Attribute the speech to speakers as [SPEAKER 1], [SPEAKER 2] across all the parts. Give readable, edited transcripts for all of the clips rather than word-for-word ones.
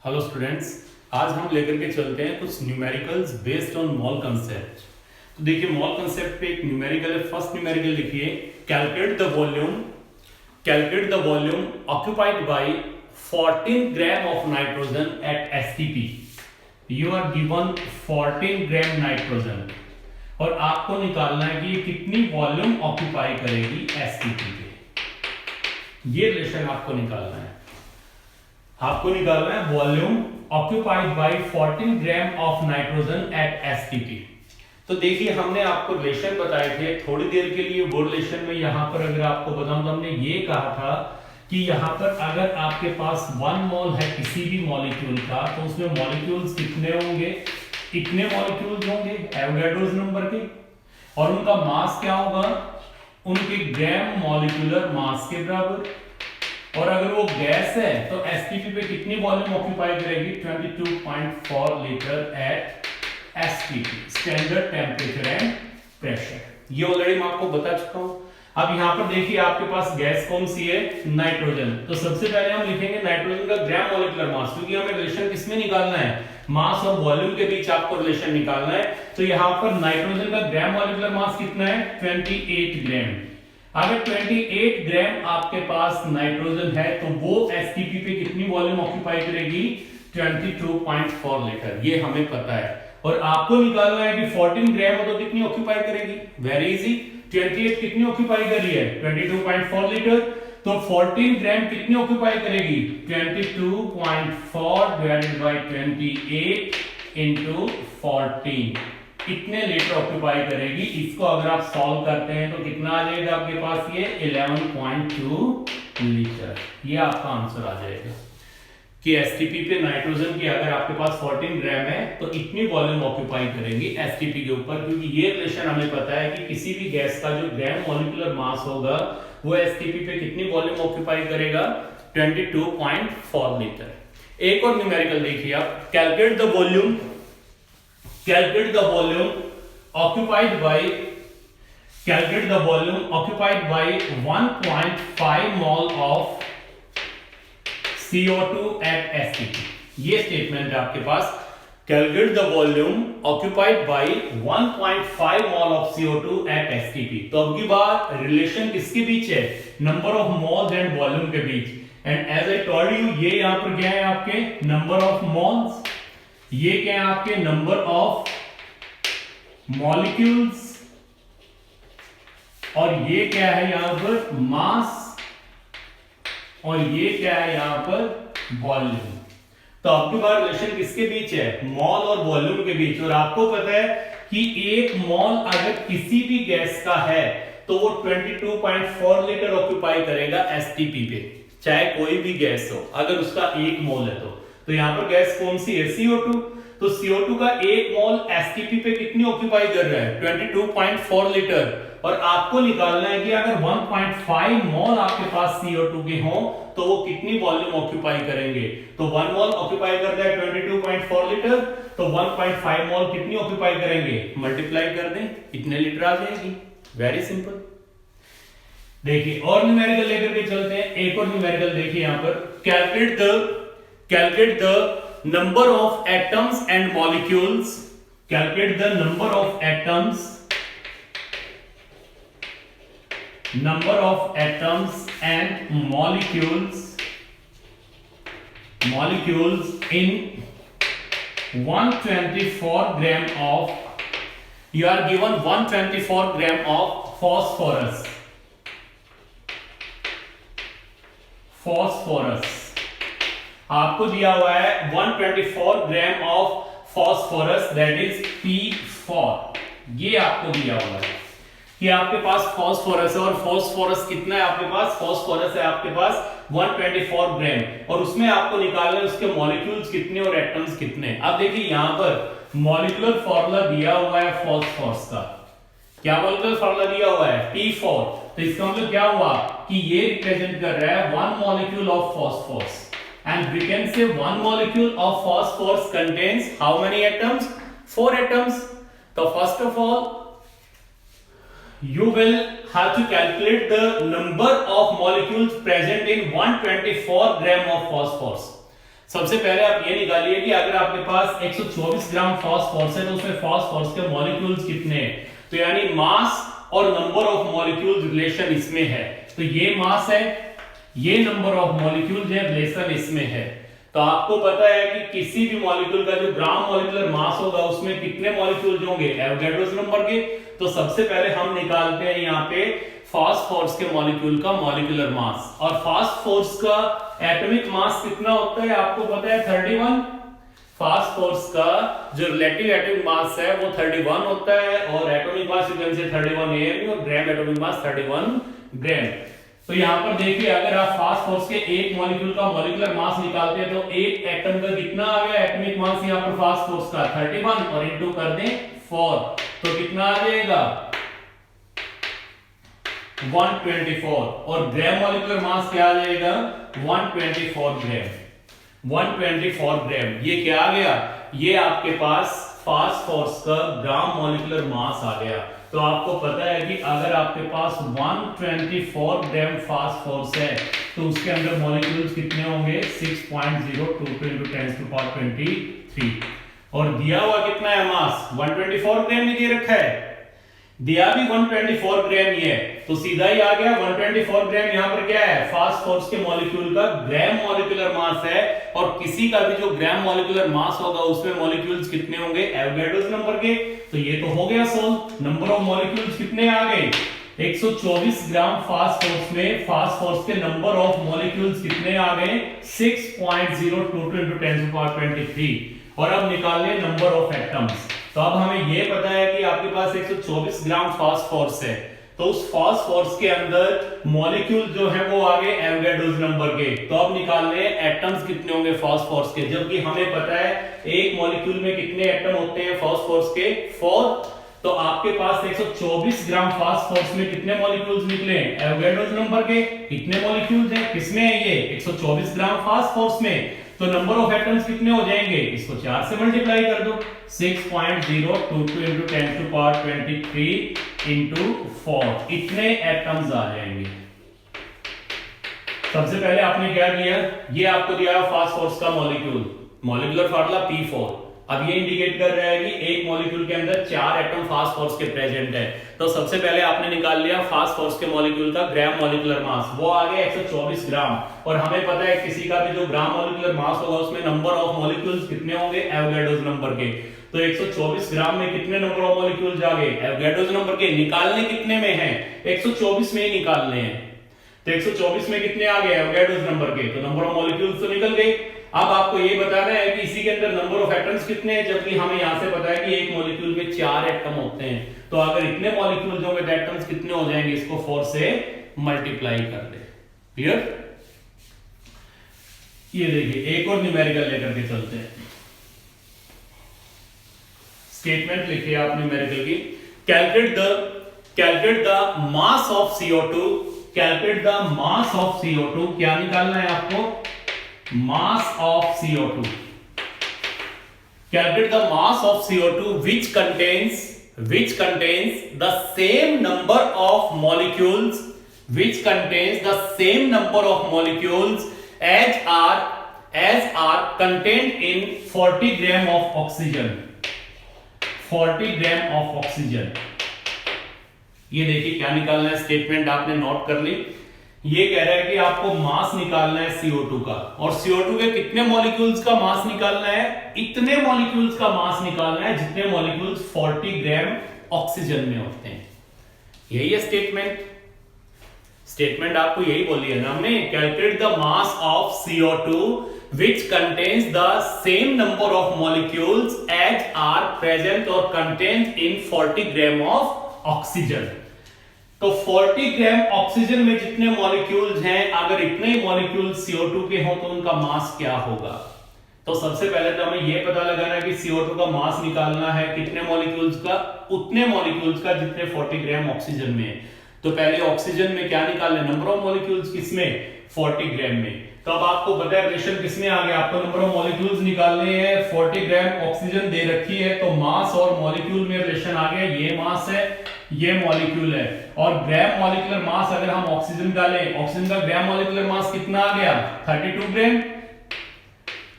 [SPEAKER 1] Hello students, आज हम लेकर के चलते हैं कुछ numericals based on mole concept. तो देखिए, मोल कंसेप्ट पे एक न्यूमेरिकल है। फर्स्ट न्यूमेरिकल लिखिए, calculate the volume occupied by 14 gram of nitrogen at STP. You are given 14 gram nitrogen और आपको निकालना है कि ये कितनी वॉल्यूम ऑक्यूपाई करेगी एसटीपी पे। ये रिलेशन आपको निकालना है। आपको निकालना है volume occupied by 14 gram of nitrogen at STP. तो देखिए, हमने आपको रिलेशन बताए थे थोड़ी देर के लिए। वो रिलेशन में यहां पर अगर आपको बताऊं तो हमने ये कहा था कि यहां पर अगर आपके पास 1 मोल है किसी भी मॉलिक्यूल का, तो उसमें मॉलिक्यूल्स कितने होंगे? इतने मॉलिक्यूल्स होंगे एवोगाड्रोस नंबर के, और उनका मास क्या होगा? उनके ग्राम मॉलिक्यूलर मास के बराबर। और अगर वो गैस है तो एसटीपी पे कितनी वॉल्यूम ऑक्यूपाई करेगी? 22.4 litre at STP, standard temperature and pressure. ये ऑलरेडी मैं आपको बता चुका हूं। अब यहां पर देखिए, आपके पास गैस कौन सी है? नाइट्रोजन। तो सबसे पहले हम लिखेंगे नाइट्रोजन का ग्राम मॉलिक्यूलर मास, क्योंकि हमें रिलेशन किसमें निकालना है? मास और वॉल्यूम के बीच आपको रिलेशन निकालना है। तो यहां पर नाइट्रोजन का ग्राम मॉलिक्यूलर मास कितना है? 28 ग्राम। अगर 28 ग्राम आपके पास नाइट्रोजन है तो वो एसटीपी पे कितनी वॉल्यूम ऑक्यूपाई करेगी? 22.4 लीटर। ये हमें पता है। और आपको निकालना है कि 14 ग्राम हो तो कितनी ऑक्यूपाई करेगी? Very easy. 28 कितनी ऑक्यूपाई कर रही है? 22.4 लीटर। तो 14 ग्राम कितनी ऑक्यूपाई करेगी? 22.4 डिवाइडेड बाय 28 इनटू 14, कितने लीटर ऑक्यूपाई करेगी? इसको अगर आप सॉल्व करते हैं तो कितना आ जाएगा आपके पास? ये 11.2 लीटर। ये आपका आंसर आ जाएगा कि एसटीपी पे नाइट्रोजन की अगर आपके पास 14 ग्राम है तो इतनी वॉल्यूम ऑक्यूपाई करेंगी एसटीपी के ऊपर, क्योंकि ये रिलेशन हमें पता है कि किसी भी गैस का जो ग्राम मॉलिक्यूलर मास होगा वो एसटीपी पे कितनी वॉल्यूम ऑक्यूपाई करेगा? 22.4 लीटर। एक और न्यूमेरिकल देखिए आप, calculate the volume occupied by 1.5 mole of CO2 at STP। ये स्टेटमेंट है आपके पास। Calculate the volume occupied by 1.5 mole of CO2 at STP। तो अब की बार रिलेशन किसके बीच है? Number of moles and volume के बीच। And as I told you, ये यहां पर क्या है आपके? Number of moles. ये क्या है आपके? Number of molecules. और ये क्या है यहां पर? मास। और ये क्या है यहां पर? वॉल्यूम। तो आपके पास रिलेशन किसके बीच है? मॉल और वॉल्यूम के बीच। और आपको पता है कि एक मॉल अगर किसी भी गैस का है तो वो 22.4 लीटर ऑक्यूपाई करेगा एसटीपी पे, चाहे कोई भी गैस हो, अगर उसका एक मोल है तो यहां पर गैस कौन सी है? CO2। तो CO2 का एक मोल एसटीपी पे कितनी ऑक्यूपाई कर रहा है? 22.4 लीटर। और आपको निकालना है कि अगर 1.5 मोल आपके पास CO2 के हो तो वो कितनी वॉल्यूम ऑक्यूपाई करेंगे? तो 1 मोल ऑक्यूपाई करता है 22.4 लीटर, तो 1.5 मोल कितनी ऑक्यूपाई करेंगे? मल्टीप्लाई कर दें, कितने लीटर आ जाएगी? Very simple. देखिए, और न्यूमेरिकल लेकर के चलते हैं। एक और न्यूमेरिकल देखिए यहां पर, calculate the number of atoms and molecules. Calculate the number of atoms and molecules in 124 gram of, you are given 124 gram of phosphorus आपको दिया हुआ है 124 gram of phosphorus, that is P4। ये आपको दिया हुआ है कि आपके पास फॉस्फोरस है। और फॉस्फोरस कितना है आपके पास? फॉस्फोरस है आपके पास 124 ग्राम, और उसमें आपको निकालना है उसके मॉलिक्यूल्स कितने और एटम्स कितने। अब देखिए, यहां पर मॉलिक्यूलर फॉर्मूला दिया हुआ है फॉस्फोरस का। क्या मॉलिक्यूलर फॉर्मूला दिया हुआ है? P4। तो इसका मतलब क्या हुआ कि ये रिप्रेजेंट कर रहा है 1 molecule of phosphorus, and we can say 1 molecule of phosphorus contains how many atoms? 4 atoms. तो first of all you will have to calculate the number of molecules present in 124 gram of phosphorus. सबसे पहले आप ये निकालिए कि अगर आपके पास 124 gram phosphorus है तो उसमें फास्फोरस के मॉलिक्यूल्स कितने हैं, तो यानी मास और नंबर ऑफ मॉलिक्यूल्स रिलेशन इसमें है, तो ये मास है, ये नंबर ऑफ मॉलिक्यूल्स है, रिलेशन इसमें है। तो आपको पता है कि किसी भी मॉलिक्यूल का जो ग्राम मॉलिक्यूलर मास होगा उसमें कितने मॉलिक्यूल्स होंगे, एवोगैड्रोस नंबर के। तो सबसे पहले हम निकालते हैं यहाँ पे फास्फोरस के मॉलिक्यूल का मॉलिक्यूलर मास, और फास्फोरस का एटॉमिक मास कितना होता है आपको पता है 31। फास्फोरस का जो रिलेटिव एटॉमिक मास है वो 31 होता है, और atomic mass you can say 31 AMU और ग्राम एटॉमिक मास 31 ग्राम। तो यहाँ पर देखिए अगर आप फास्फोरस के एक मॉलिक्यूल का मॉलिक्यूलर मास निकालते हैं तो एक एटम का कितना आ गया एटॉमिक मास यहाँ पर फास्फोरस का 31 और इनटू कर दें 4, तो कितना आ जाएगा 124, और ग्राम मॉलिक्यूलर मास क्या आ जाएगा 124 ग्राम। 124 ग्राम ये क्या आ गया, ये आपके पास फास्फोरस का ग्राम मॉलिक्यूलर मास आ गया। तो आपको पता है कि अगर आपके पास 124 ग्राम फास्फोरस है तो उसके अंदर मॉलिक्यूल्स कितने होंगे 6.022 × 10⁻23, और दिया हुआ कितना है मास 124 ग्राम ही दे रखा है, दिया भी 124 ग्राम ही है, तो सीधा ही आ गया 124 ग्राम। यहाँ पर क्या है फास्फोरस के मॉलिक्यूल का ग्राम मॉलिक्यूलर मास है, और किसी का भी जो ग्राम मॉलिक्यूलर मास होगा उसमें मॉलिक्यूल्स कितने होंगे एवोगैड्रोस नंबर के। तो ये तो हो गया सोल्व। नंबर ऑफ मॉलिक्यूल्स कितने आ गए 124 ग्राम फास्फोरस में फास्फोरस के नंबर ऑफ मॉलिक्यूल्स कितने आ गए 6.022 × 10⁻23, और अब निकाल लें नंबर ऑफ एटम्स। तो अब हमें यह पता है कि आपके पास 124 ग्राम फास्फोरस है, तो उस फास्फोरस के अंदर मॉलिक्यूल जो है वो आ गए एवोगैड्रोस नंबर के। तो अब निकाल लें एटम्स कितने होंगे फास्फोरस के, जबकि हमें पता है एक मॉलिक्यूल में कितने एटम होते हैं फास्फोरस के 4। तो आपके पास 124 ग्राम फास्फोरस में कितने मॉलिक्यूल्स निकले एवोगैड्रोस नंबर के, कितने मॉलिक्यूल्स हैं किसमें है ये 124 ग्राम फास्फोरस में। तो नंबर ऑफ एटम्स कितने हो जाएंगे, इसको 4 से मल्टीप्लाई कर दो, 6.022 × 10⁻23 × 4, इतने एटम्स आ जाएंगे। सबसे पहले आपने क्या किया, ये आपको दिया फास्फोरस का मॉलिक्यूल, मॉलिक्यूलर फार्मूला P4। अब ये इंडिकेट कर रहा है कि एक मॉलिक्यूल के अंदर 4 एटम फास्फोरस के प्रेजेंट है। तो सबसे पहले आपने निकाल लिया फास्फोरस के मॉलिक्यूल का ग्राम मॉलिक्यूलर मास, वो आ गया 124 ग्राम, और हमें पता है किसी का भी जो ग्राम मॉलिक्यूलर मास होगा उसमें नंबर ऑफ मॉलिक्यूल्स कितने होंगे एवोगैड्रोस नंबर के। तो 124 ग्राम में कितने नंबर ऑफ मॉलिक्यूल्स आ गए एवोगैड्रोस नंबर के, निकालने कितने में है 124 में ही निकालने हैं। तो 124 में कितने आ गए एवोगैड्रोस नंबर के, तो नंबर ऑफ मॉलिक्यूल्स तो निकल गए। अब आपको ये बताना है कि इसी के अंदर नंबर ऑफ एटम्स कितने हैं, जबकि हमें यहां से पता है कि एक मॉलिक्यूल में 4 एटम होते हैं। तो अगर इतने मॉलिक्यूल्स होंगे तो एटम्स कितने हो जाएंगे, इसको 4 से मल्टीप्लाई कर दे। क्लियर। ये देखिए एक और न्यूमेरिकल लेकर के चलते हैं। स्टेटमेंट लिखिए आप न्यूमेरिकल की, calculate the mass of CO2, calculate the mass of CO2, क्या निकालना है आपको mass of CO2, calculate the mass of CO2 which contains the same number of molecules, which contains the same number of molecules as are contained in 40 gram of oxygen, 40 gram of oxygen। ये देखिए क्या निकालना है, statement आपने note कर ली। ये कह रहा है कि आपको मास निकालना है CO2 का, और CO2 के कितने मॉलिक्यूल्स का मास निकालना है, इतने मॉलिक्यूल्स का मास निकालना है जितने मॉलिक्यूल्स 40 ग्राम ऑक्सीजन में होते हैं। यही है स्टेटमेंट। स्टेटमेंट आपको यही बोली है ना हमने, calculate the mass of CO2 which contains the same number of molecules as are present or contained in 40 gram of oxygen। तो 40 ग्राम ऑक्सीजन में जितने मॉलिक्यूल्स हैं, अगर इतने ही मॉलिक्यूल्स CO2 के हो तो उनका मास क्या होगा। तो सबसे पहले तो हमें यह पता लगाना है कि CO2 का मास निकालना है कितने मॉलिक्यूल्स का, उतने मॉलिक्यूल्स का जितने 40 ग्राम ऑक्सीजन में है। तो पहले ऑक्सीजन में क्या निकालना है, नंबर ऑफ मॉलिक्यूल्स किसमें 40 ग्राम में। तो अब आपको पता है रिलेशन किसमें आ गया, आपको नंबर ऑफ मॉलिक्यूल्स निकालने हैं, 40 ग्राम ऑक्सीजन दे रखी है, तो मास और मॉलिक्यूल में रिलेशन आ गया, ये मास है ये मॉलिक्यूल है, और ग्राम मॉलिक्यूलर मास अगर हम ऑक्सीजन डालें, ऑक्सीजन का ग्राम मॉलिक्यूलर मास कितना आ गया 32 ग्राम।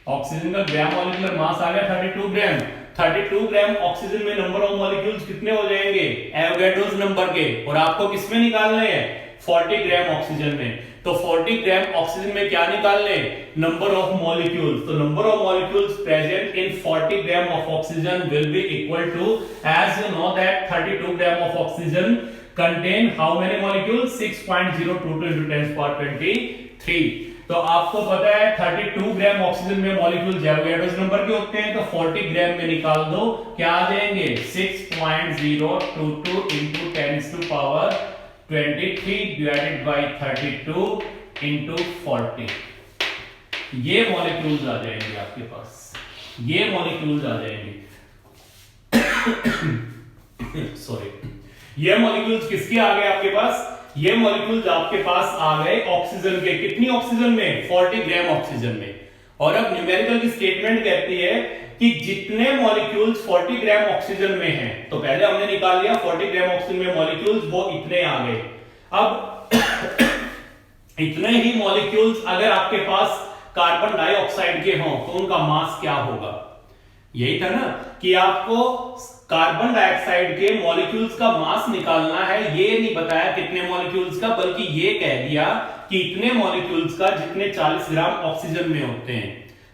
[SPEAKER 1] ऑक्सीजन का ग्राम मॉलिक्यूलर मास आ गया 32 ग्राम। 32 ग्राम ऑक्सीजन में नंबर ऑफ मॉलिक्यूल्स कितने हो जाएंगे? एवोगाड्रोस नंबर के। और आपको किसमें निकालने हैं? 40 ग्राम ऑक्सीजन में। तो 40 ग्राम ऑक्सीजन में क्या निकालने? Number of molecules. तो number of molecules present in 40 gram of oxygen will be equal to, as you know that 32 gram of oxygen contain how many molecules? 6.022 into 10 power 23। तो आपको पता है 32 ग्राम ऑक्सीजन में molecule Avogadro's number के होते हैं, तो 40 ग्राम में निकाल दो, क्या आ जाएंगे? 6.022 into 10 to power 23 divided by 32 into 40। ये मॉलिक्यूल्स आ जाएंगे आपके पास, ये मॉलिक्यूल्स आ जाएंगे सॉरी, ये मॉलिक्यूल्स किसके आ गए आपके पास? ये मॉलिक्यूल्स आपके पास आ गए ऑक्सीजन के। कितनी ऑक्सीजन में? 40 ग्राम ऑक्सीजन में। और अब न्यूमेरिकल की स्टेटमेंट कहती है कि जितने मॉलिक्यूल्स 40 ग्राम ऑक्सीजन में हैं, तो पहले हमने निकाल लिया 40 ग्राम ऑक्सीजन में मॉलिक्यूल्स, वो इतने आ गए। अब इतने ही मॉलिक्यूल्स अगर आपके पास कार्बन डाइऑक्साइड के हों तो उनका मास क्या होगा? यही था ना कि आपको कार्बन डाइऑक्साइड के मॉलिक्यूल्स का मास निकालना है। ये नहीं बताया कितने मॉलिक्यूल्स का, बल्कि ये कह दिया कि इतने मॉलिक्यूल्स का जितने 40 ग्राम ऑक्सीजन में होते हैं।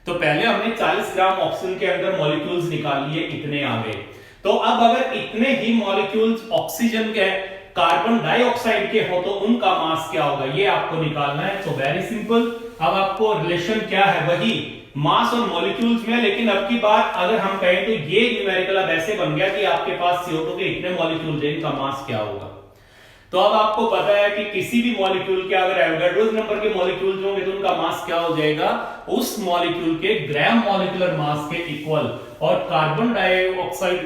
[SPEAKER 1] तो पहले हमने 40 ग्राम ऑक्सीजन के अंदर मॉलिक्यूल्स निकाल लिए, इतने आ गए। तो अब अगर इतने ही मॉलिक्यूल्स ऑक्सीजन के कार्बन डाइऑक्साइड के हो तो उनका मास क्या होगा, ये आपको निकालना है। तो वेरी सिंपल, अब आपको रिलेशन क्या है? वही मास और मॉलिक्यूल्स में। लेकिन अब की बात अगर हम कहें तो ये न्यूमेरिकल अब ऐसे बन गया कि आपके पास CO2 के इतने मॉलिक्यूल्स हैं, इनका मास क्या होगा। तो अब आपको पता है कि किसी भी मॉलिक्यूल के अगर एवोगाड्रोस नंबर के मॉलिक्यूल्स होंगे तो उनका मास क्या हो जाएगा? उस मॉलिक्यूल के ग्राम मॉलिक्यूलर मास के इक्वल। और कार्बन डाइऑक्साइड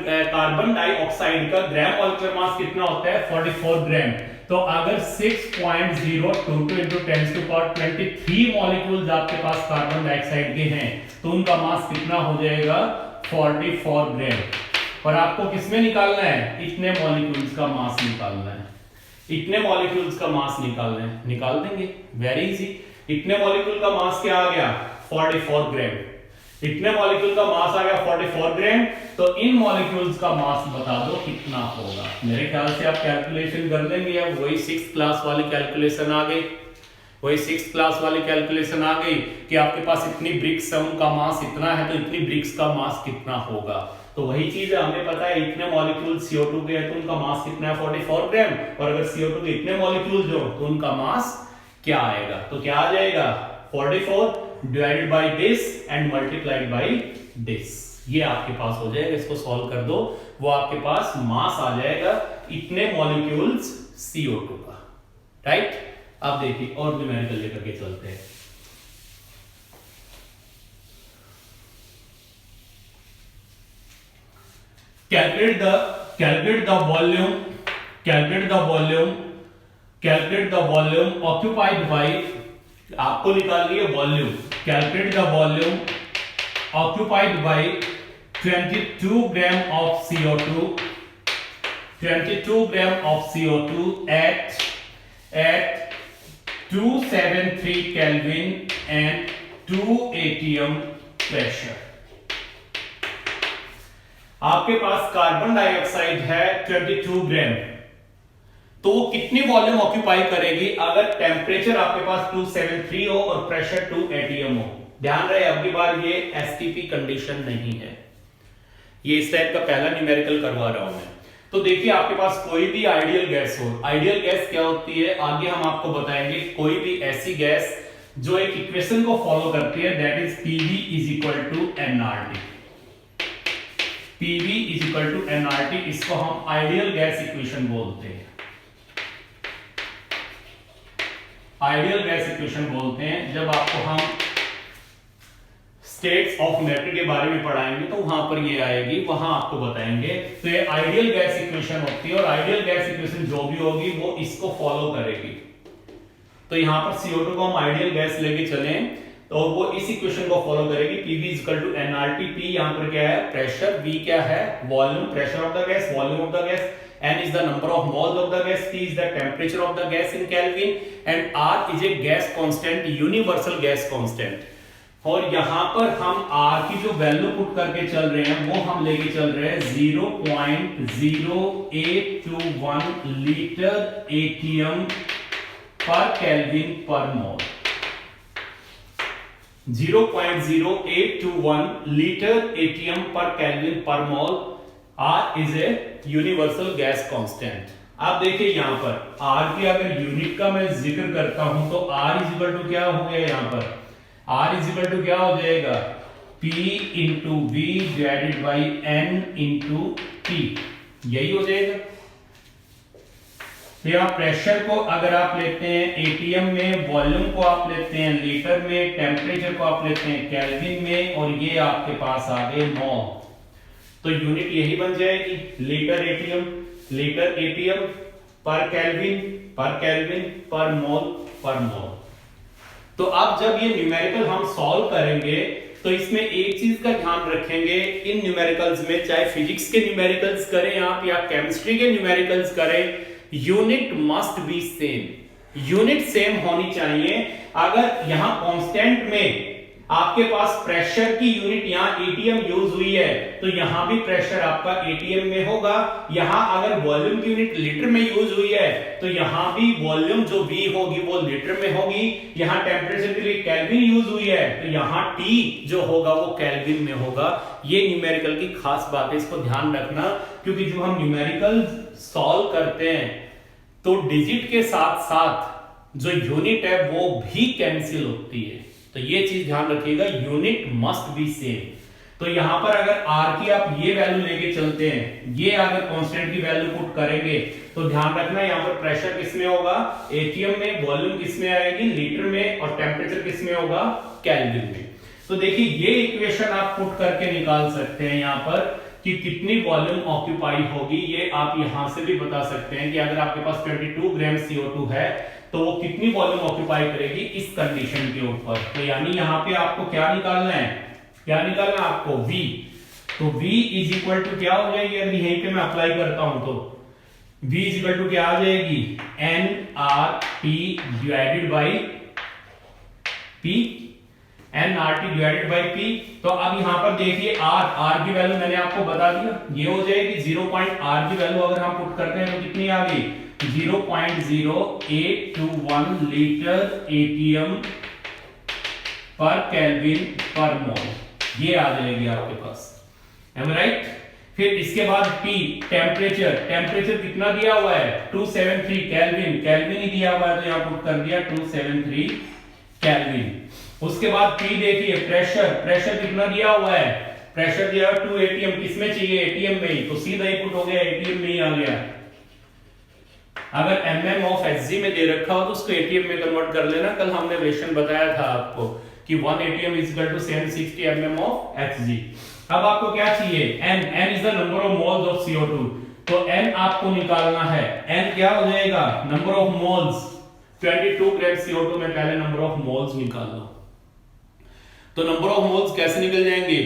[SPEAKER 1] का ग्राम मॉलिक्यूलर मास कितना होता है? 44 ग्राम। तो अगर 6.022 into 10 to power 23 मॉलिक्यूल्स आपके पास कार्बन डाइऑक्साइड के हैं तो उनका मास कितना हो जाएगा? 44 ग्राम। और आपको किसमें निकालना है? इतने मॉलिक्यूल्स का मास निकालना है, इतने मॉलिक्यूल्स का मास निकालना है। निकाल देंगे, वेरी इजी। इतने मॉलिक्यूल का मास क्या आ गया? 44 ग्राम। इतने मॉलिक्यूल का मास आ गया 44 ग्राम। तो इन मॉलिक्यूल्स का मास बता दो कितना होगा। मेरे ख्याल से आप कैलकुलेशन कर लेंगे। अब वही 6th क्लास वाली कैलकुलेशन आ गई, वही 6th क्लास वाली कैलकुलेशन आ गई कि आपके पास इतनी ब्रिक्स है, उनका मास इतना है, तो इतनी ब्रिक्स का मास कितना होगा। तो वही चीज है, हमें पता है इतने मॉलिक्यूल CO2 के हैं तो उनका मास कितना है? 44 ग्राम। और अगर CO2 के इतने मॉलिक्यूल्स हो तो उनका मास क्या आएगा? तो क्या आ जाएगा? 44 divided by this and multiplied by this. ये आपके पास हो जाएगा। इसको सॉल्व कर दो, वो आपके पास मास आ जाएगा इतने मॉलिक्यूल्स CO2 का। राइट? अब देखिए और न्यूमेरिकल लेकर के चलते हैं। calculate the volume occupied by, आपको निकालनी है volume. calculate the volume occupied by 22 gram of CO2, 22 gram of CO2 at 273 Kelvin and 2 atm pressure। आपके पास कार्बन डाइऑक्साइड है 22 ग्राम, तो वो कितनी वॉल्यूम ऑक्यूपाई करेगी अगर टेम्परेचर आपके पास 273 हो और प्रेशर 2 atm हो। ध्यान रहे अब की बार ये एसटीपी कंडीशन नहीं है, ये इस टाइप का पहला न्यूमेरिकल करवा रहा हूं मैं। तो देखिए आपके पास कोई भी आइडियल गैस हो, आइडियल गैस क्या होती है आगे हम आपको बताएंगे। कोई भी ऐसी गैस जो एक इक्वेशन को फॉलो करती है, that is PV is equal to nRT। PV is equal to nRT, इसको हम आइडियल गैस इक्वेशन बोलते हैं। आइडियल गैस इक्वेशन बोलते हैं। जब आपको हम स्टेट्स ऑफ मैटर के बारे में पढ़ाएंगे तो वहां पर ये आएगी, वहां आपको बताएंगे। तो ये आइडियल गैस इक्वेशन होती है और आइडियल गैस इक्वेशन जो भी होगी वो इसको फॉलो करेगी। तो यहां पर CO2 को हम आइडियल गैस लेके चलें तो वो इस इक्वेशन को फॉलो करेगी। PV is equal to nRT। P यहां पर क्या है? प्रेशर। V क्या है? Volume, pressure of the gas, volume of the gas. N is the number of moles of the gas, T is the temperature of the gas in Kelvin, and R is a gas constant, universal gas constant। और यहां पर हम R की जो value put करके चल रहे हैं वो हम लेके चल रहे हैं 0.0821 लीटर एटीएम पर केल्विन पर मोल। 0.0821 लीटर एटीएम पर केल्विन पर मोल। R is a universal gas constant. आप देखिए यहां पर R की अगर यूनिट का मैं जिक्र करता हूं तो R इज इक्वल टू क्या हो गया, यहां पर R इज इक्वल टू क्या हो जाएगा, P into V divided by N into T, यही हो जाएगा। तो यहाँ प्रेशर को अगर आप लेते हैं एटीएम में, वॉल्यूम को आप लेते हैं लीटर में, टेम्परेचर को आप लेते हैं केल्विन में, और ये आपके पास आ गए मोल। तो यूनिट यही बन जाएगी लीटर एटीएम पर केल्विन पर मोल पर मोल। तो अब जब ये न्यूमेरिकल हम सॉल्व करेंगे तो इसमें एक चीज का ध्यान रखेंगे, इन न्यूमेरिकल्स में चाहे फिजिक्स के न्यूमेरिकल्स करें आप या केमिस्ट्री के न्यूमेरिकल्स करें, unit must be same, unit same होनी चाहिए। अगर यहां कांस्टेंट में आपके पास प्रेशर की यूनिट यहां एटीएम यूज हुई है तो यहां भी प्रेशर आपका एटीएम में होगा। यहां अगर वॉल्यूम की यूनिट लीटर में यूज हुई है तो यहां भी वॉल्यूम जो V होगी वो लीटर में होगी। यहां टेम्परेचर के लिए केल्विन यूज हुई है तो यहां T जो होगा वो केल्विन में होगा। ये न्यूमेरिकल की खास बात है, इसको ध्यान रखना, क्योंकि जब हम न्यूमेरिकल सॉल्व करते हैं तो डिजिट के साथ साथ जो यूनिट है वो भी कैंसिल होती है। तो ये चीज ध्यान रखिएगा, यूनिट मस्ट बी सेम। तो यहां पर अगर R की आप ये वैल्यू लेके चलते हैं, ये अगर कांस्टेंट की वैल्यू पुट करेंगे तो ध्यान रखना यहां पर प्रेशर किसमें होगा, एटीएम में, वॉल्यूम किसमें आएगी, लीटर में, और टेम्परेचर किसमें होगा, केल्विन में। तो देखिए ये इक्वेशन आप पुट करके निकाल सकते हैं यहां पर कि कितनी वॉल्यूम ऑक्यूपाई होगी। ये आप यहां से भी बता सकते हैं कि अगर आपके पास 22 ग्राम CO2 है तो वो कितनी वॉल्यूम ऑक्यूपाई करेगी इस कंडीशन के ऊपर। तो यानी यहां पे आपको क्या निकालना है, आपको V। तो V इज इक्वल टू क्या हो जाएगी, अगर यहीं पे मैं अप्लाई करता हूं तो V इज इक्वल टू क्या आ जाएगी, nRT divided by P, nRT divided by P। तो अब यहां पर देखिए R की वैल्यू मैंने आपको बता दिया, ये हो जाएगी 0.R की वैल्यू अगर हम पुट करते हैं तो कितनी आ गई, 0.0821 लीटर एटीएम पर केल्विन पर मोल, ये आ जाएगी आपके पास। M right. फिर इसके बाद T टेम्परेचर कितना दिया हुआ है, 273 केल्विन ही दिया हुआ है तो यहां पुट कर दिया 273 केल्विन। उसके बाद P देखिए प्रेशर कितना दिया हुआ है, प्रेशर दिया हुआ 2 एटीएम, किसमें चाहिए, एटीएम में ही, तो सीधा ही पुट हो गया, एटीएम में ही आ गया। अगर mm ऑफ Hg में दे रखा हो तो उसको एटीएम में कन्वर्ट कर लेना। कल हमने रेशन बताया था आपको कि 1 atm is equal to 760 mm of Hg। अब आपको क्या चाहिए, n is the number of moles of CO2। तो n आपको निकालना है, n क्या हो जाएगा, number of moles. 22 gram CO2 में पहले नंबर ऑफ मोल्स निकाल लो। तो नंबर ऑफ मोल्स कैसे निकल जाएंगे,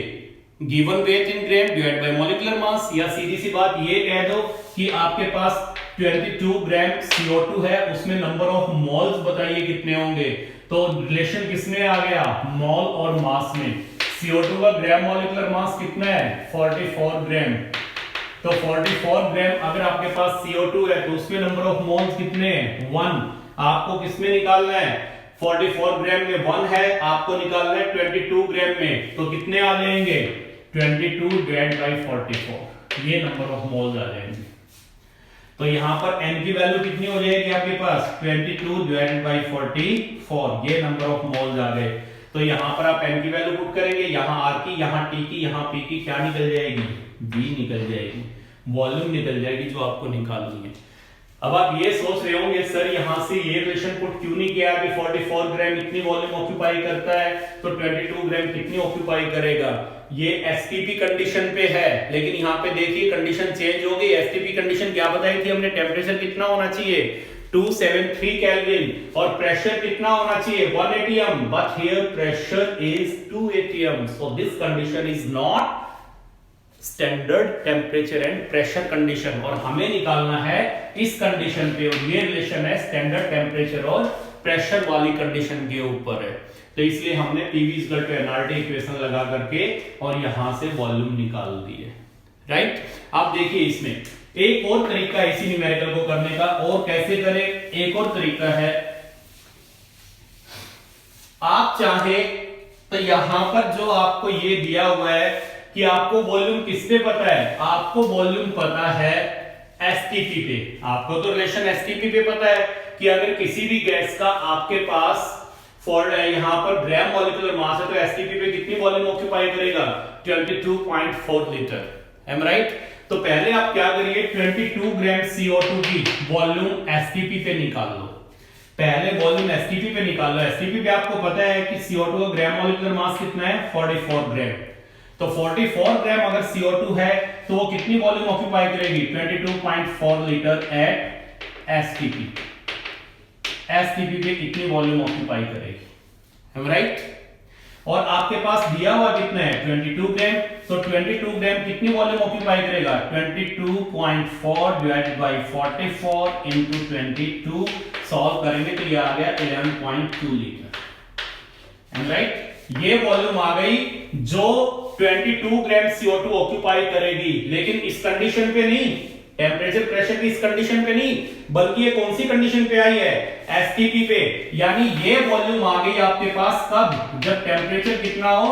[SPEAKER 1] given weight in gram divide by molecular mass, या सीधी सी बात ये कह दो कि आपके पास 22 ग्राम CO2 है, उसमें नंबर ऑफ मोल्स बताइए कितने होंगे। तो रिलेशन किसमें आ गया, मोल और मास में। CO2 का ग्राम मॉलिक्यूलर मास कितना है, 44 ग्राम। तो 44 ग्राम अगर आपके पास CO2 है तो उसमें नंबर ऑफ मोल्स कितने हैं, 1। आपको किसमें निकालना है, 44 ग्राम में 1 है, आपको निकालना है 22 ग्राम में, तो कितने आ जाएंगे, 22 डिवाइड बाय 44, ये नंबर ऑफ मोल्स आ जाएंगे। तो यहां पर n की वैल्यू कितनी हो जाएगी आपके पास, 22 डिवाइडेड बाय 44, ये नंबर ऑफ मोल्स आ गए। तो यहां पर आप n की वैल्यू पुट करेंगे, यहां R की, यहां T की, यहां P की, क्या निकल जाएगी, V निकल जाएगी, वॉल्यूम निकल जाएगी जो आपको निकालनी है। अब आप ये सोच रहे होंगे सर यहां से ये रिलेशन पुट क्यों नहीं किया कि 44 ग्राम इतनी वॉल्यूम ऑक्यूपाई करता है तो 22 ग्राम कितनी ऑक्यूपाई करेगा। ये एसटीपी कंडीशन पे है, लेकिन यहाँ पे देखिए कंडीशन चेंज हो गई। एसटीपी कंडीशन क्या बताई थी हमने, टेम्परेचर कितना होना चाहिए, 273 केल्विन, और प्रेशर कितना होना चाहिए, 1 atm, but here pressure is 2 atm, so this condition is not standard temperature and pressure condition, और हमें निकालना है इस कंडीशन पे, और ये रिलेशन है स्टैंडर्ड टेम्परेचर और प्रेशर वाली कंडीशन के ऊपर है। तो इसलिए हमने PV equal to NRT equation लगा करके और यहां से वॉल्यूम निकाल दिए, राइट। आप देखिए इसमें एक और तरीका है इसी न्यूमेरिकल को करने का, और कैसे करें, एक और तरीका है, आप चाहे तो यहां पर जो आपको ये दिया हुआ है कि आपको वॉल्यूम किस पे पता है, आपको वॉल्यूम पता है एसटीपी पे, आपको तो रिलेशन एसटीपी पे पता है कि अगर किसी भी गैस का आपके पास यहां पर ग्राम मॉलिक्यूलर मास है तो एसटीपी पे कितनी वॉल्यूम ऑक्यूपाई करेगा, 22.4 लीटर, एम राइट। तो पहले आप क्या करिए, 22 ग्राम CO2 की वॉल्यूम एसटीपी पे निकाल लो, पहले वॉल्यूम एसटीपी पे निकाल लो। एसटीपी पे आपको पता है कि CO2 का ग्राम मॉलिक्यूलर मास कितना है, 44 ग्राम। तो 44 ग्राम अगर CO2 है तो वो कितनी वॉल्यूम ऑक्यूपाई करेगी, 22.4 लीटर एट एसटीपी। एसटीपी पे कितनी वॉल्यूम ऑक्यूपाई करेगी, हम राइट। और आपके पास दिया हुआ कितना है, 22 ग्राम, तो 22 ग्राम कितनी वॉल्यूम ऑक्यूपाई करेगा, 22.4 डिवाइडेड बाय 44 इनटू 22, सॉल्व करेंगे तो ये आ गया 11.2 लीटर, हम राइट। ये वॉल्यूम आ गई जो 22 ग्राम CO2 ऑक्यूपाई करेगी, लेकिन इस कंडीशन पे नहीं, टेम्परेचर प्रेशर की इस कंडीशन पे नहीं, बल्कि ये कौन सी कंडीशन पे आई है, एसटीपी पे। यानी ये वॉल्यूम आ गई आपके पास कब, जब टेम्परेचर कितना हो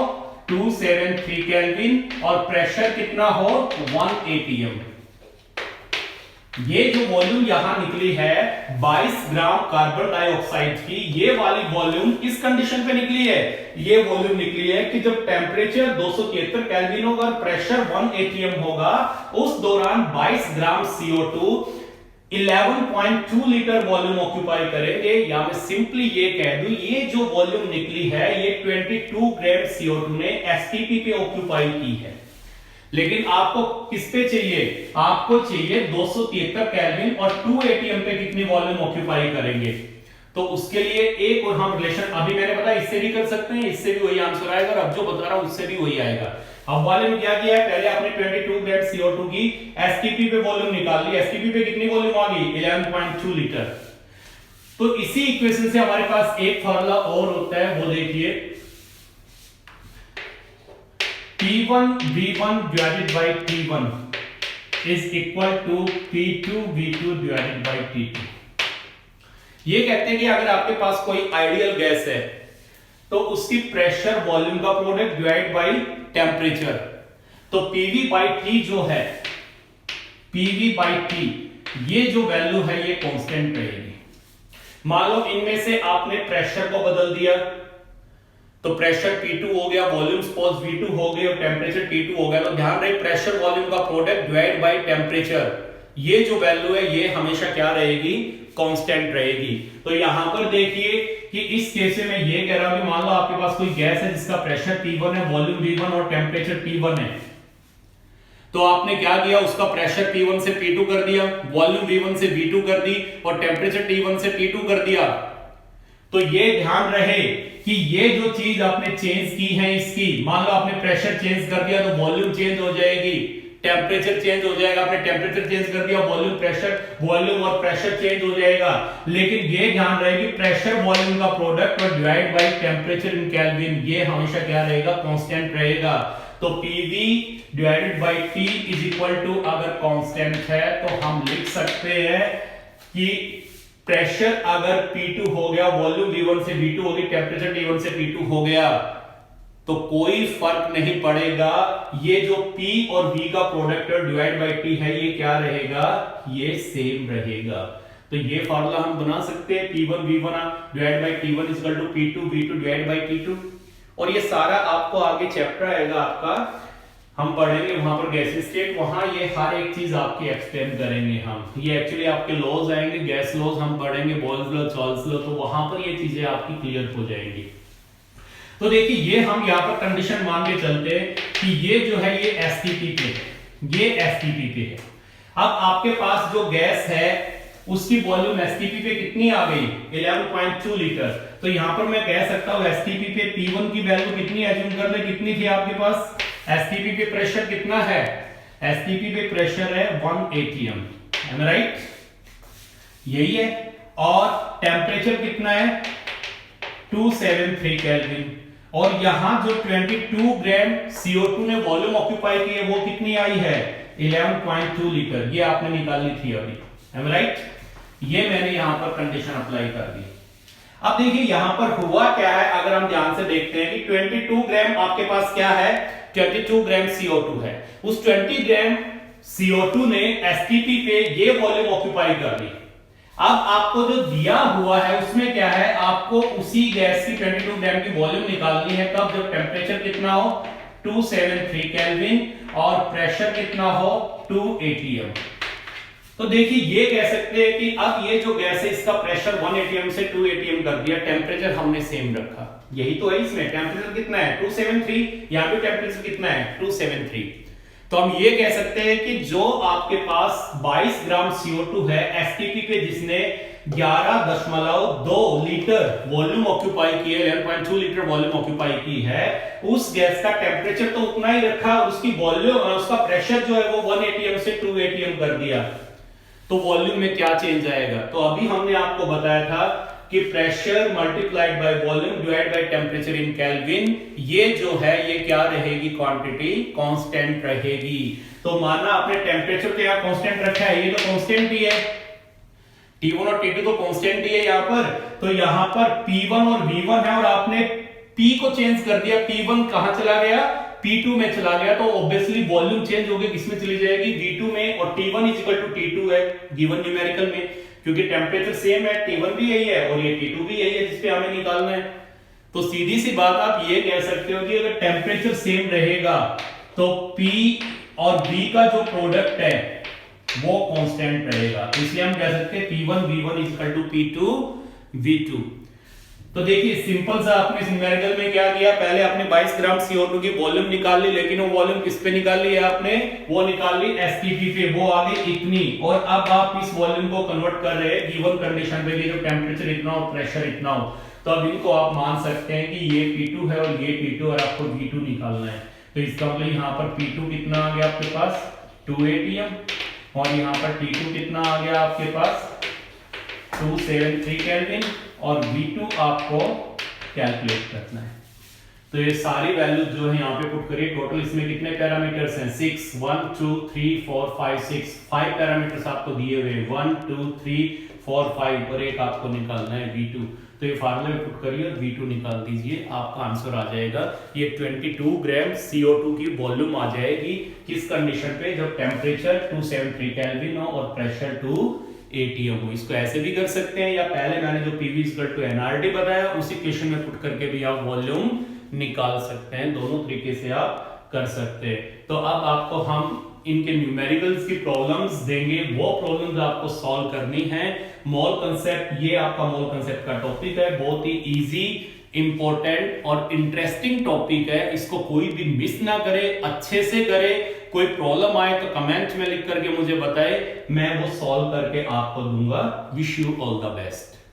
[SPEAKER 1] 273 केल्विन और प्रेशर कितना हो 1 atm। ये जो वॉल्यूम यहां निकली है 22 ग्राम कार्बन डाइऑक्साइड की, ये वाली वॉल्यूम किस कंडीशन पे निकली है, ये वॉल्यूम निकली है कि जब टेम्परेचर 273 केल्विन होगा और प्रेशर 1 atm होगा, उस दौरान 22 ग्राम CO2 11.2 लीटर वॉल्यूम ऑक्यूपाई करेंगे। या मैं सिंपली ये कह दूं, ये जो वॉल्यूम निकली है ये 22 ग्राम CO2 ने एसटीपी पे ऑक्यूपाई की है। लेकिन आपको किस पे चाहिए, आपको चाहिए 273 केल्विन और 2 atm पे कितनी वॉल्यूम ऑक्यूपाई करेंगे। तो उसके लिए एक और हम रिलेशन अभी मैंने बताया, इससे भी कर सकते हैं, इससे भी वही आंसर आएगा, और अब जो बता रहा हूं उससे भी वही आएगा। अब वाले में क्या किया है, पहले आपने 22 ग्राम CO2 की एसटीपी पे वॉल्यूम निकाल ली, एसटीपी पे कितनी वॉल्यूम आ गई, 11.2 लीटर। तो इसी इक्वेशन से हमारे पास एक फार्मूला और होता है, वो देखिए, P1 V1 divided by T1 is equal to P2 V2 divided by T2। ये कहते हैं कि अगर आपके पास कोई आइडियल गैस है तो उसकी प्रेशर वॉल्यूम का प्रोडक्ट डिवाइड बाय टेम्परेचर, तो PV by T जो है, PV by T ये जो वैल्यू है ये कांस्टेंट रहेगी। मान लो इनमें से आपने प्रेशर को बदल दिया, तो प्रेशर P2 हो गया, वॉल्यूम सपोज V2 हो गई और टेम्परेचर T2 हो गया। तो ध्यान रहे प्रेशर वॉल्यूम का प्रोडक्ट डिवाइड बाय टेम्परेचर, ये जो वैल्यू है ये हमेशा क्या रहेगी, कांस्टेंट रहेगी। तो यहां पर देखिए कि इस केस में ये कह रहा हूं कि मान लो आपके पास कोई गैस है जिसका प्रेशर P1 है, वॉल्यूम V1 और टेम्परेचर T1 है, तो आपने क्या किया, उसका प्रेशर P1 से P2 कर दिया, वॉल्यूम V1 से V2 कर दी और टेम्परेचर T1 से T2 कर दिया। तो ये ध्यान रहे कि ये जो चीज आपने चेंज की है इसकी, मान लो आपने प्रेशर चेंज कर दिया तो वॉल्यूम चेंज हो जाएगी, टेम्परेचर चेंज हो जाएगा, आपने टेम्परेचर चेंज कर दिया वॉल्यूम और प्रेशर चेंज हो जाएगा। लेकिन ये ध्यान रहे कि प्रेशर वॉल्यूम का प्रोडक्ट और divide by temperature in kelvin ये हमेशा क्या रहेगा, कांस्टेंट रहेगा। तो PV divided by T is equal to, अगर कांस्टेंट है तो हम लिख सकते हैं कि प्रेशर अगर P2 हो गया, वॉल्यूम V1 से V2 होगी, टेम्परेचर T1 से T2 हो गया, तो कोई फर्क नहीं पड़ेगा, ये जो P और V का प्रोडक्ट डिवाइड बाय T है ये क्या रहेगा, ये सेम रहेगा। तो ये फार्मूला हम बना सकते हैं, P1 V1 divide by T1 is equal to P2 V2 divide by T2। और ये सारा आपको आगे चैप्टर आएगा आपका, हम पढ़ेंगे वहां पर गैस स्टेट, वहां ये हर एक चीज आपकी एक्सप्लेन करेंगे हम। ये एक्चुअली आपके लॉज आएंगे, गैस लॉज हम पढ़ेंगे, बोल्स लॉ, चार्ल्स लॉ, तो वहां पर ये चीजें आपकी क्लियर हो जाएंगी। तो देखिए ये हम यहाँ पर कंडीशन मान के चलते हैं कि ये जो है ये एसटीपी पे है, ये एसटीपी पे है। अब आपके पास जो गैस है उसकी वॉल्यूम एसटीपी पे कितनी आ गई, 11.2 लीटर। तो यहां पर मैं कह सकता हूं एसटीपी पे P1 की वैल्यू कितनी एज्यूम कर ले, कितनी थी आपके पास, एसटीपी पे प्रेशर कितना है, एसटीपी पे प्रेशर है 1 atm, एम राइट, यही है। और टेम्परेचर कितना है 273 केल्विन। और यहां जो 22 ग्राम CO2 ने वॉल्यूम ऑक्यूपाई की है वो कितनी आई है 11.2 लीटर। ये आपने निकाली थी अभी, am I right? ये मैंने यहां पर कंडीशन अप्लाई कर दी। अब देखिए यहां पर हुआ क्या है, अगर हम ध्यान से देखते हैं कि 22 ग्राम आपके पास क्या है 22 ग्राम CO2 है। उस 20 ग्राम CO2 ने STP पे ये वॉल्यूम ऑक्यूपाई कर ली। अब आपको जो दिया हुआ है उसमें क्या है, आपको उसी गैस की 22 ग्राम की वॉल्यूम निकालनी है तब जब टेम्परेचर कितना हो 273 केल्विन और प्रेशर कितना हो 2 atm। तो देखिए ये कह सकते हैं कि अब ये जो गैस है इसका प्रेशर 1 atm से 2 atm कर दिया, टेम्परेचर हमने सेम रखा। यही तो है इसमें, टेम्परेचर कितना है 273, यहां पे टेम्परेचर कितना है 273। तो हम ये कह सकते हैं कि जो आपके पास 22 ग्राम CO2 है STP पे जिसने 11.2 लीटर वॉल्यूम ऑक्यूपाई की है, 11.2 लीटर वॉल्यूम ऑक्यूपाई की है, उस गैस का टेम्परेचर तो उतना ही रखा, उसकी वॉल्यूम उसका प्रेशर जो है वो 1 atm से 2 atm कर दिया। तो वॉल्यूम में क्या चेंज आएगा, तो अभी हमने आपको बताया था कि pressure multiplied by volume divide by temperature in kelvin, ये जो है ये क्या रहेगी, क्वांटिटी कांस्टेंट रहेगी। तो माना आपने टेम्परेचर तो यहाँ कांस्टेंट रखा है, ये तो कांस्टेंट ही है, T1 और T2 तो कांस्टेंट ही है यहाँ पर। तो यहाँ पर P1 और V1 है और आपने P को चेंज कर दिया, P1 कहां चला गया P2 में चला गया, तो ऑब्वियसली वॉल्यूम चेंज होगी, किसमें चली जाएगी V2 में। और T1 is equal to T2 है गिवन न्यूमेरिकल में, क्योंकि टेम्परेचर सेम है, T1 भी यही है और ये T2 भी यही है जिसपे हमें निकालना है। तो सीधी सी बात आप ये कह सकते हो कि अगर टेम्परेचर सेम रहेगा तो P और V का जो प्रोडक्ट है वो कांस्टेंट रहेगा, इसलिए हम कह सकते हैं P1 V1 is equal to P2 V2। तो देखिए सिंपल सा आपने इस न्यूमेरिकल में क्या किया, पहले आपने 22 ग्राम CO2 की वॉल्यूम निकाल ली, लेकिन वो वॉल्यूम किस पे निकाल ली है आपने, वो निकाल ली STP पे, वो आ गई इतनी। और अब आप इस वॉल्यूम को कन्वर्ट कर रहे हैं गिवन कंडीशन पे, जो टेम्परेचर इतना हो प्रेशर इतना हो, तो अब इनको आप मान सकते हैं कि ये P2 है और ये P2 और आपको V2 निकालना है। तो इसका मतलब यहाँ पर P2 कितना आ गया आपके पास 2 atm और यहाँ पर T2 कितना आ गया आपके पास 273 केल्विन और V2 आपको कैलकुलेट करना है। तो ये सारी वैल्यूज जो है यहाँ पे पुट करिए। टोटल इसमें कितने पैरामीटर्स हैं 6 1 2 3 4 5 6 5 पैरामीटर्स आपको दिए हुए 1 2 3 4 5 और एक आपको निकालना है V2। तो ये फार्मूला में पुट करिए और V2 निकाल दीजिए, आपका आंसर आ जाएगा। ये 22 ग्राम CO2 की वॉल्यूम आ जाएगी किस कंडीशन पे, जब टेम्परेचर 273 केल्विन हो और प्रेशर 2 atm हो। इसको ऐसे भी कर सकते हैं या पहले मैंने जो PV nRT बताया उसी इक्वेशन में पुट करके भी आप वॉल्यूम निकाल सकते हैं, दोनों तरीके से आप कर सकते हैं। तो अब आपको हम इनके न्यूमेरिकल्स की प्रॉब्लम्स देंगे, वो प्रॉब्लम्स आपको सॉल्व करनी है। मोल कंसेप्ट, ये आपका मोल कंसेप्ट का टॉपिक है, बहुत ही इजी इंपॉर्टेंट और इंटरेस्टिंग टॉपिक है, इसको कोई भी मिस ना करे, अच्छे से करे। कोई प्रॉब्लम आए तो कमेंट में लिख करके मुझे बताए, मैं वो सॉल्व करके आपको दूंगा। Wish you all the best.